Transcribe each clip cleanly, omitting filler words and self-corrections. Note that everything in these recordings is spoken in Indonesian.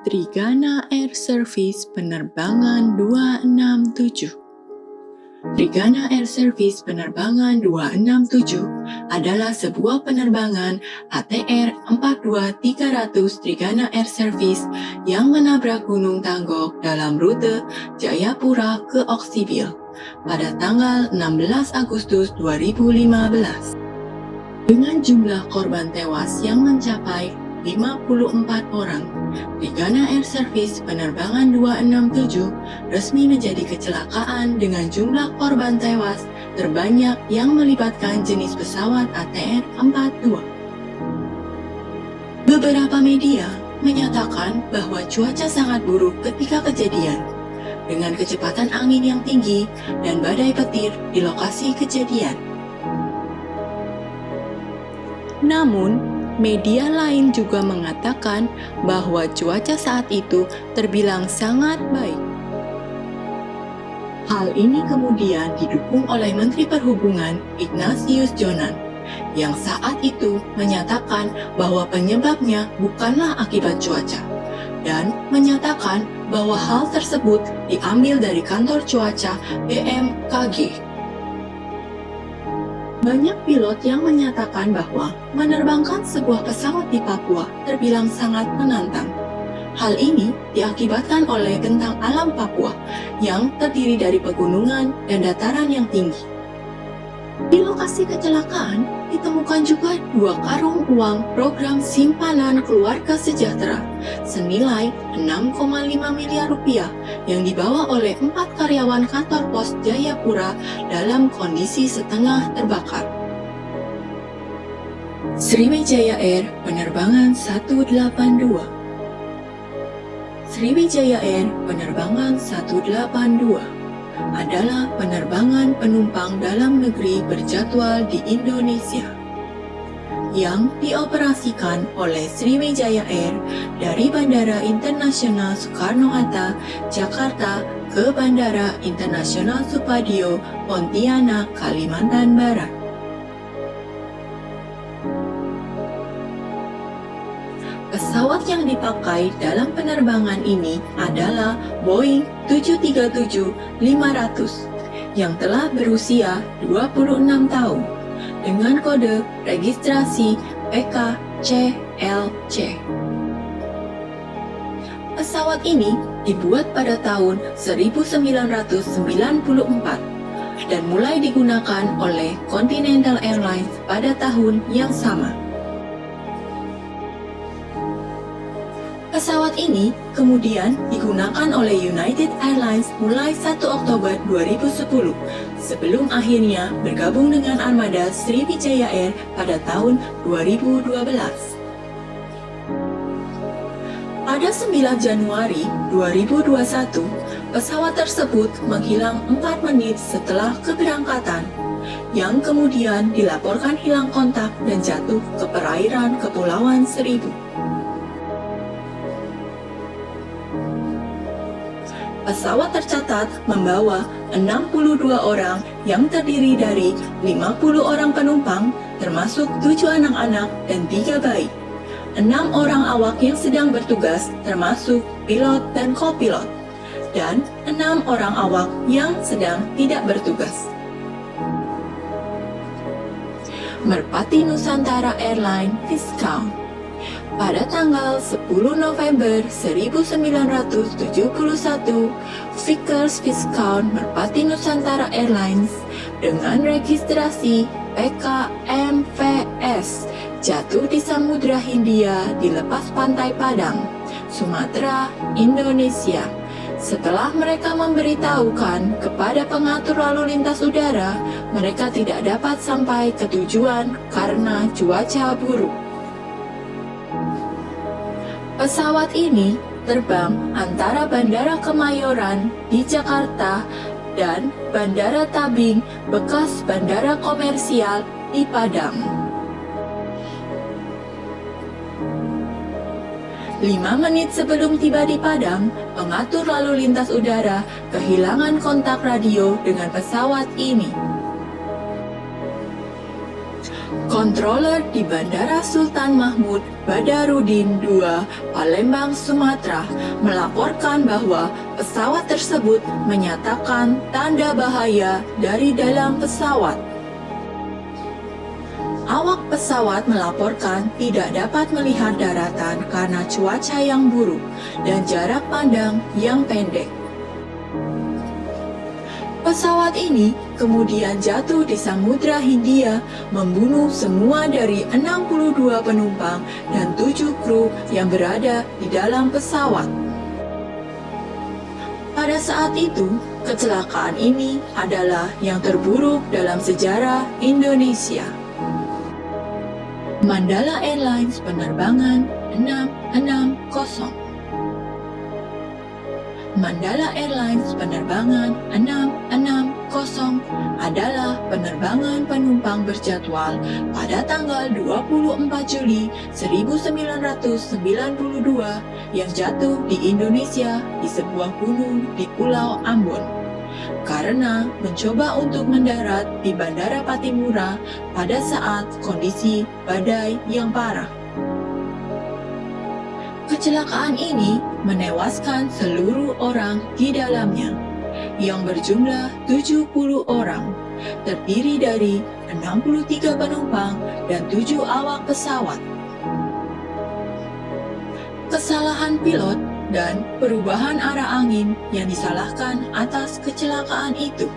Trigana Air Service penerbangan 267. Trigana Air Service penerbangan 267 adalah sebuah penerbangan ATR 42300 Trigana Air Service yang menabrak Gunung Tanggok dalam rute Jayapura ke Oksibil pada tanggal 16 Agustus 2015. Dengan jumlah korban tewas yang mencapai 54 orang, Trigana Air Service penerbangan 267 resmi menjadi kecelakaan dengan jumlah korban tewas terbanyak yang melibatkan jenis pesawat ATR-42. Beberapa media menyatakan bahwa cuaca sangat buruk ketika kejadian, dengan kecepatan angin yang tinggi dan badai petir di lokasi kejadian. Namun, media lain juga mengatakan bahwa cuaca saat itu terbilang sangat baik. Hal ini kemudian didukung oleh Menteri Perhubungan Ignatius Jonan, yang saat itu menyatakan bahwa penyebabnya bukanlah akibat cuaca, dan menyatakan bahwa hal tersebut diambil dari kantor cuaca BMKG. Banyak pilot yang menyatakan bahwa menerbangkan sebuah pesawat di Papua terbilang sangat menantang. Hal ini diakibatkan oleh bentang alam Papua yang terdiri dari pegunungan dan dataran yang tinggi. Di lokasi kecelakaan ditemukan juga 2 karung uang program simpanan keluarga sejahtera senilai 6,5 miliar rupiah yang dibawa oleh 4 karyawan kantor pos Jayapura dalam kondisi setengah terbakar. Sriwijaya Air penerbangan 182. Sriwijaya Air penerbangan 182 adalah penerbangan penumpang dalam negeri berjadwal di Indonesia yang dioperasikan oleh Sriwijaya Air dari Bandara Internasional Soekarno-Hatta, Jakarta ke Bandara Internasional Supadio, Pontianak, Kalimantan Barat. Pesawat yang dipakai dalam penerbangan ini adalah Boeing 737-500 yang telah berusia 26 tahun dengan kode registrasi PKCLC. Pesawat ini dibuat pada tahun 1994 dan mulai digunakan oleh Continental Airlines pada tahun yang sama. Pesawat ini kemudian digunakan oleh United Airlines mulai 1 Oktober 2010 sebelum akhirnya bergabung dengan armada Sriwijaya Air pada tahun 2012. Pada 9 Januari 2021, pesawat tersebut menghilang 4 menit setelah keberangkatan, yang kemudian dilaporkan hilang kontak dan jatuh ke perairan Kepulauan Seribu. Pesawat tercatat membawa 62 orang yang terdiri dari 50 orang penumpang, termasuk 7 anak-anak dan 3 bayi, 6 orang awak yang sedang bertugas, termasuk pilot dan kopilot, dan 6 orang awak yang sedang tidak bertugas. Merpati Nusantara Airline Viscount. Pada tanggal 10 November 1971, Vickers Viscount Merpati Nusantara Airlines dengan registrasi PKMVS jatuh di Samudra Hindia di lepas pantai Padang, Sumatera, Indonesia. Setelah mereka memberitahukan kepada pengatur lalu lintas udara, mereka tidak dapat sampai ke tujuan karena cuaca buruk. Pesawat ini terbang antara Bandara Kemayoran di Jakarta dan Bandara Tabing bekas bandara komersial di Padang. 5 menit sebelum tiba di Padang, pengatur lalu lintas udara kehilangan kontak radio dengan pesawat ini. Controller di Bandara Sultan Mahmud Badarudin II, Palembang, Sumatera, melaporkan bahwa pesawat tersebut menyatakan tanda bahaya dari dalam pesawat. Awak pesawat melaporkan tidak dapat melihat daratan karena cuaca yang buruk dan jarak pandang yang pendek. Pesawat ini kemudian jatuh di Samudra Hindia, membunuh semua dari 62 penumpang dan 7 kru yang berada di dalam pesawat. Pada saat itu, kecelakaan ini adalah yang terburuk dalam sejarah Indonesia. Mandala Airlines penerbangan 660. Mandala Airlines penerbangan 660 adalah penerbangan penumpang berjadwal pada tanggal 24 Juli 1992 yang jatuh di Indonesia di sebuah gunung di Pulau Ambon karena mencoba untuk mendarat di Bandara Patimura pada saat kondisi badai yang parah. Kecelakaan ini menewaskan seluruh orang di dalamnya, yang berjumlah 70 orang, terdiri dari 63 penumpang dan 7 awak pesawat. Kesalahan pilot dan perubahan arah angin yang disalahkan atas kecelakaan itu.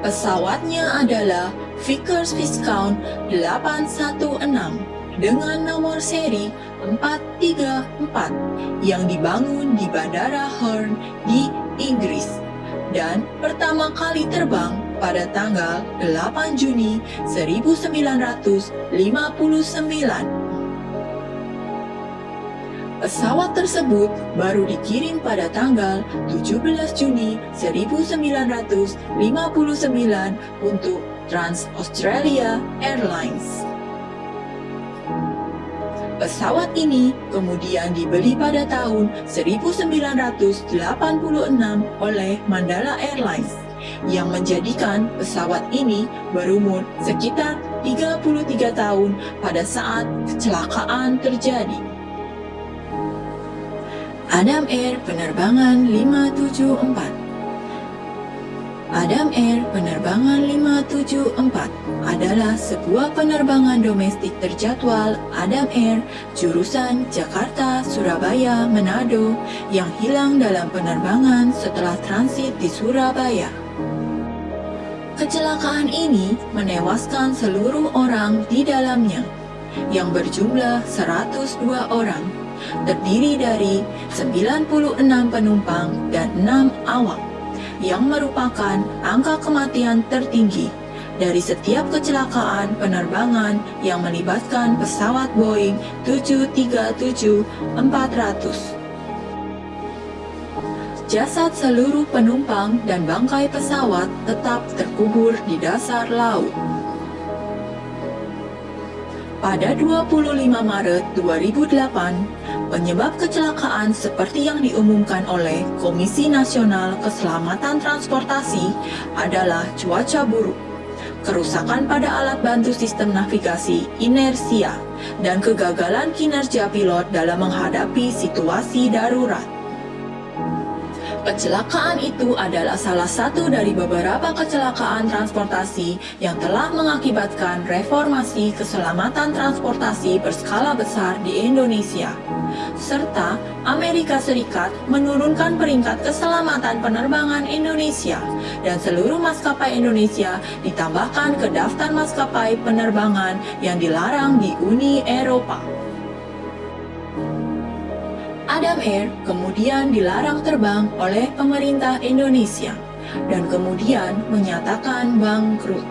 Pesawatnya adalah Vickers Viscount 816 dengan nomor seri 434 yang dibangun di Bandara Hearn di Inggris dan pertama kali terbang pada tanggal 8 Juni 1959. Pesawat tersebut baru dikirim pada tanggal 17 Juni 1959 untuk Trans Australia Airlines. Pesawat ini kemudian dibeli pada tahun 1986 oleh Mandala Airlines, yang menjadikan pesawat ini berumur sekitar 33 tahun pada saat kecelakaan terjadi. Adam Air penerbangan 574. Adam Air penerbangan 574 adalah sebuah penerbangan domestik terjadwal Adam Air jurusan Jakarta-Surabaya Manado yang hilang dalam penerbangan setelah transit di Surabaya. Kecelakaan ini menewaskan seluruh orang di dalamnya, yang berjumlah 102 orang, terdiri dari 96 penumpang dan 6 awak, yang merupakan angka kematian tertinggi dari setiap kecelakaan penerbangan yang melibatkan pesawat Boeing 737-400. Jasad seluruh penumpang dan bangkai pesawat tetap terkubur di dasar laut. Pada 25 Maret 2008, penyebab kecelakaan seperti yang diumumkan oleh Komisi Nasional Keselamatan Transportasi adalah cuaca buruk, kerusakan pada alat bantu sistem navigasi inersia, dan kegagalan kinerja pilot dalam menghadapi situasi darurat. Kecelakaan itu adalah salah satu dari beberapa kecelakaan transportasi yang telah mengakibatkan reformasi keselamatan transportasi berskala besar di Indonesia, serta Amerika Serikat menurunkan peringkat keselamatan penerbangan Indonesia, dan seluruh maskapai Indonesia ditambahkan ke daftar maskapai penerbangan yang dilarang di Uni Eropa. Adam Air kemudian dilarang terbang oleh pemerintah Indonesia dan kemudian menyatakan bangkrut.